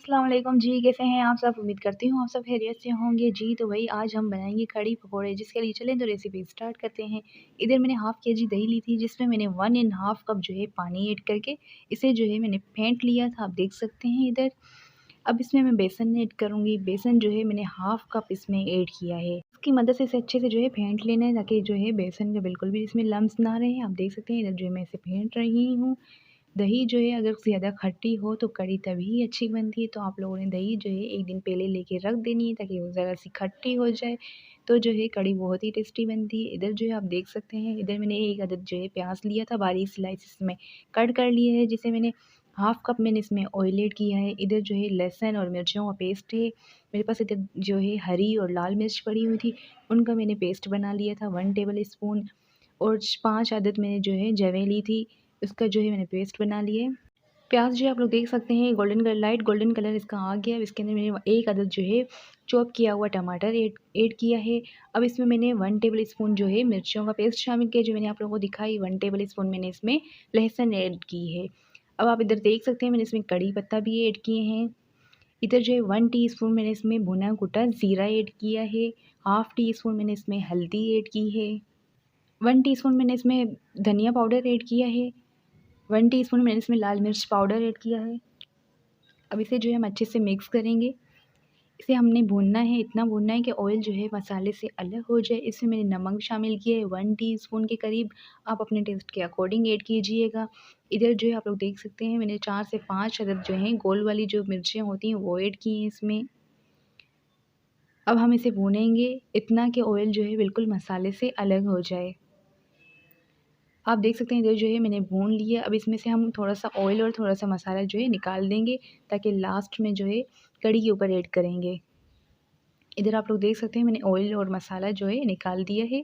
अस्सलाम वालेकुम जी, कैसे हैं आप सब? उम्मीद करती हूँ आप सब खैरियत से होंगे जी। तो वही आज हम बनाएँगे कढ़ी पकोड़े, जिसके लिए चलें तो रेसिपी स्टार्ट करते हैं। इधर मैंने हाफ़ केजी दही ली थी, जिसमें मैंने 1 एंड हाफ़ कप जो है पानी ऐड करके इसे जो है मैंने फेंट लिया था, आप देख सकते हैं इधर। अब इसमें मैं बेसन ऐड करूँगी, बेसन जो है मैंने हाफ़ कप इसमें ऐड किया है। इसकी मदद से इसे अच्छे से जो है फेंट लेना है, ताकि जो है बेसन का बिल्कुल भी इसमें लम्स ना रहे। आप देख सकते हैं इधर जो है मैं इसे फेंट रही हूँ। दही जो है अगर ज़्यादा खट्टी हो तो कढ़ी तभी अच्छी बनती है, तो आप लोगों ने दही जो है 1 दिन पहले लेके रख देनी है, ताकि वो ज़रा-सी खट्टी हो जाए, तो जो है कढ़ी बहुत ही टेस्टी बनती है। इधर जो है आप देख सकते हैं, इधर मैंने 1 अदद जो है प्याज़ लिया था, बारीक स्लाइसेस में कट कर लिया है, जिसे मैंने हाफ़ कप मैंने इसमें ऑयल ऐड किया है। इधर जो है लहसुन और मिर्चों का पेस्ट है, मेरे पास इधर जो है हरी और लाल मिर्च पड़ी हुई थी, उनका मैंने पेस्ट बना लिया था 1 टेबल स्पून। और 5 अदद मैंने जो है जवें ली थी, उसका जो है मैंने पेस्ट बना लिए। प्याज़ जो है आप लोग देख सकते हैं golden colour, light golden colour इसका आ गया। अब इसके अंदर मैंने 1 अदद जो है चॉप किया हुआ टमाटर ऐड ऐड किया है। अब इसमें मैंने 1 टेबल स्पून जो है मिर्चों का पेस्ट शामिल किया, जो मैंने आप लोगों को दिखाई। 1 टेबल स्पून मैंने इसमें लहसुन ऐड की है। अब आप इधर देख सकते हैं मैंने इसमें कड़ी पत्ता भी ऐड किए हैं। इधर जो है 1 टीस्पून मैंने इसमें भुना कुटा ज़ीरा ऐड किया है। हाफ़ टी स्पून मैंने इसमें हल्दी ऐड की है। 1 टीस्पून मैंने इसमें धनिया पाउडर ऐड किया है। 1 टीस्पून मैंने इसमें लाल मिर्च पाउडर ऐड किया है। अब इसे जो है हम अच्छे से मिक्स करेंगे। इसे हमने भूनना है, इतना भूनना है कि ऑयल जो है मसाले से अलग हो जाए। इसमें मैंने नमक शामिल किया है 1 टीस्पून के करीब, आप अपने टेस्ट के अकॉर्डिंग ऐड कीजिएगा। इधर जो है आप लोग देख सकते हैं मैंने 4 से 5 अदद जो हैं गोल वाली जो मिर्चें होती हैं वो ऐड की हैं इसमें। अब हम इसे भूनेंगे इतना कि ऑयल जो है बिल्कुल मसाले से अलग हो जाए। आप देख सकते हैं इधर जो है मैंने भून लिया। अब इसमें से हम थोड़ा-सा ऑयल और थोड़ा-सा मसाला जो है निकाल देंगे, ताकि लास्ट में जो है कढ़ी के ऊपर ऐड करेंगे। इधर आप लोग देख सकते हैं मैंने ऑयल और मसाला जो है निकाल दिया है।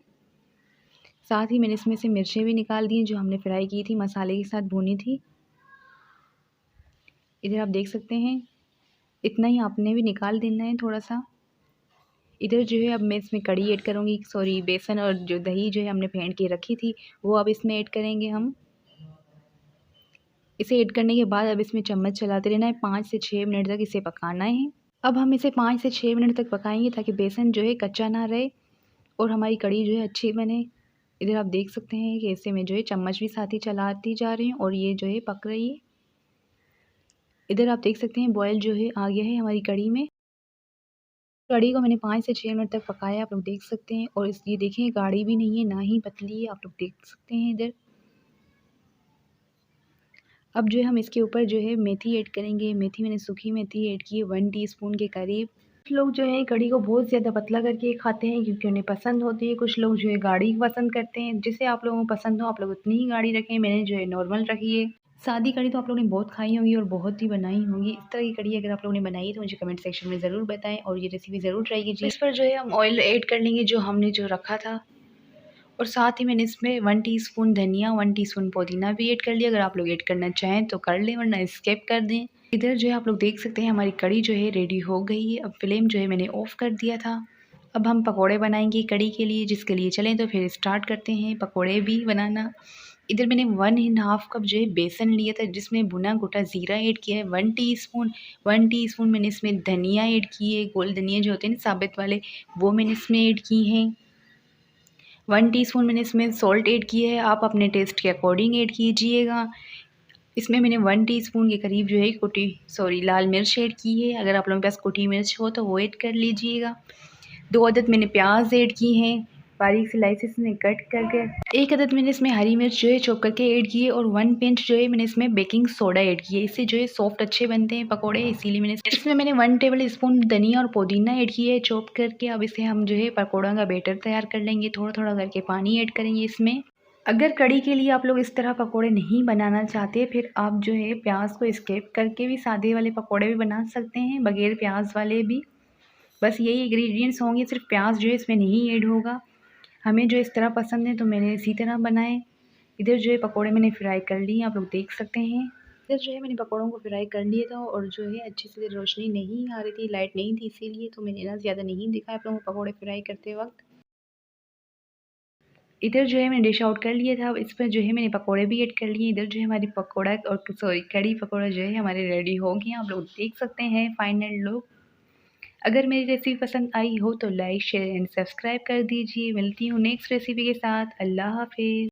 साथ ही मैंने इसमें से मिर्चें भी निकाल दी हैं, जो हमने फ्राई की थी, मसाले के साथ भूनी थी। इधर आप देख सकते हैं, इतना ही आपने भी निकाल देना है थोड़ा-सा। इधर जो है अब मैं इसमें कढ़ी ऐड करूँगी, सॉरी बेसन और जो दही जो है हमने फेंट के रखी थी, वो अब इसमें ऐड करेंगे हम। इसे ऐड करने के बाद अब इसमें चम्मच चलाते रहना है, 5 से 6 मिनट तक इसे पकाना है। अब हम इसे 5 से 6 मिनट तक पकाएँगे, ताकि बेसन जो है कच्चा ना रहे और हमारी कढ़ी जो है अच्छी बने। इधर आप देख सकते हैं कि ऐसे में जो है चम्मच भी साथ ही चलाती जा रही हूँ और ये जो है पक रही है। इधर आप देख सकते हैं बॉयल जो है आ गया है हमारी कढ़ी में। कढ़ी को मैंने 5 से 6 मिनट तक पकाया, आप लोग देख सकते हैं। और इस ये देखें गाढ़ी भी नहीं है, ना ही पतली है, आप लोग देख सकते हैं इधर। अब जो है हम इसके ऊपर जो है मेथी ऐड करेंगे। मेथी मैंने सूखी मेथी ऐड की है 1 टीस्पून के करीब। कुछ लोग जो है कढ़ी को बहुत ज़्यादा पतला करके खाते हैं, क्योंकि उन्हें पसंद होती है। कुछ लोग जो है गाढ़ी पसंद करते हैं, जिसे आप लोगों को पसंद हो आप लोग उतनी ही गाढ़ी रखें। मैंने जो है नॉर्मल रखी है। सादी कढ़ी तो आप लोगों ने बहुत खाई होंगी और बहुत ही बनाई होंगी। इस तरह की कढ़ी अगर आप लोगों ने बनाई है तो मुझे कमेंट सेक्शन में ज़रूर बताएं, और ये रेसिपी ज़रूर ट्राई कीजिए। इस पर जो है हम ऑयल ऐड कर लेंगे जो हमने जो रखा था, और साथ ही मैंने इसमें 1 टीस्पून धनिया, 1 टीस्पून पुदीना भी ऐड कर लिया। अगर आप लोग ऐड करना चाहें तो कर लें, वरना स्किप कर दें। इधर जो है आप लोग देख सकते हैं हमारी कढ़ी जो है रेडी हो गई है। अब फ्लेम जो है मैंने ऑफ़ कर दिया था। अब हम पकोड़े बनाएंगे कढ़ी के लिए, जिसके लिए चलें तो फिर स्टार्ट करते हैं पकोड़े भी बनाना। इधर मैंने 1 एंड हाफ़ कप जो है बेसन लिया था, जिसमें भुना कुटा ज़ीरा ऐड किया है 1 टीस्पून। 1 टीस्पून मैंने इसमें धनिया ऐड की है, गोल धनिया जो होते हैं ना साबित वाले, वो मैंने इसमें ऐड की हैं। 1 टीस्पून मैंने इसमें सॉल्ट ऐड की है, आप अपने टेस्ट के अकॉर्डिंग ऐड कीजिएगा। इसमें मैंने 1 टीस्पून के करीब जो है लाल मिर्च ऐड की है। अगर आप लोगों के पास कुटी मिर्च हो तो वो ऐड कर लीजिएगा। 2 अदद मैंने प्याज ऐड की हैं, बारीक स्लाइसेस में कट करके। 1 अदद मैंने इसमें हरी मिर्च जो है चॉप करके ऐड की है, और 1 पिंच जो है मैंने इसमें बेकिंग सोडा ऐड की है। इससे जो है सॉफ्ट अच्छे बनते हैं पकोड़े, इसीलिए मैंने इसमें 1 टेबल स्पून धनिया और पुदीना ऐड किया है चॉप करके। अब इसे हम जो है पकौड़ों का बैटर तैयार कर लेंगे। थोड़ा-थोड़ा करके पानी ऐड करेंगे इसमें। अगर कढ़ी के लिए आप लोग इस तरह पकोड़े नहीं बनाना चाहते, फिर आप जो है प्याज को स्किप करके भी सादे वाले पकोड़े भी बना सकते हैं, बगैर प्याज वाले भी। बस यही इंग्रेडिएंट्स होंगे, सिर्फ प्याज जो है इसमें नहीं ऐड होगा। हमें जो इस तरह पसंद है तो मैंने इसी तरह बनाए। इधर जो है पकोड़े मैंने फ्राई कर लिए, आप लोग देख सकते हैं। इधर जो है मैंने पकोड़ों को फ्राई कर लिया था, और जो है अच्छे से रोशनी नहीं आ रही थी, लाइट नहीं थी, इसीलिए तो मैंने ना ज़्यादा नहीं दिखाया आप लोगों को पकोड़े फ्राई करते वक्त। इधर जो है मैंने डिश आउट कर लिया था। इस पर जो है मैंने पकोड़े भी ऐड कर लिए। इधर जो है हमारी पकोड़ा और सॉरी कड़ी पकोड़ा जो है हमारे रेडी हो गए। आप लोग देख सकते हैं फाइनल लुक। अगर मेरी रेसिपी पसंद आई हो तो लाइक शेयर एंड सब्सक्राइब कर दीजिए। मिलती हूँ नेक्स्ट रेसिपी के साथ। अल्लाह हाफिज़।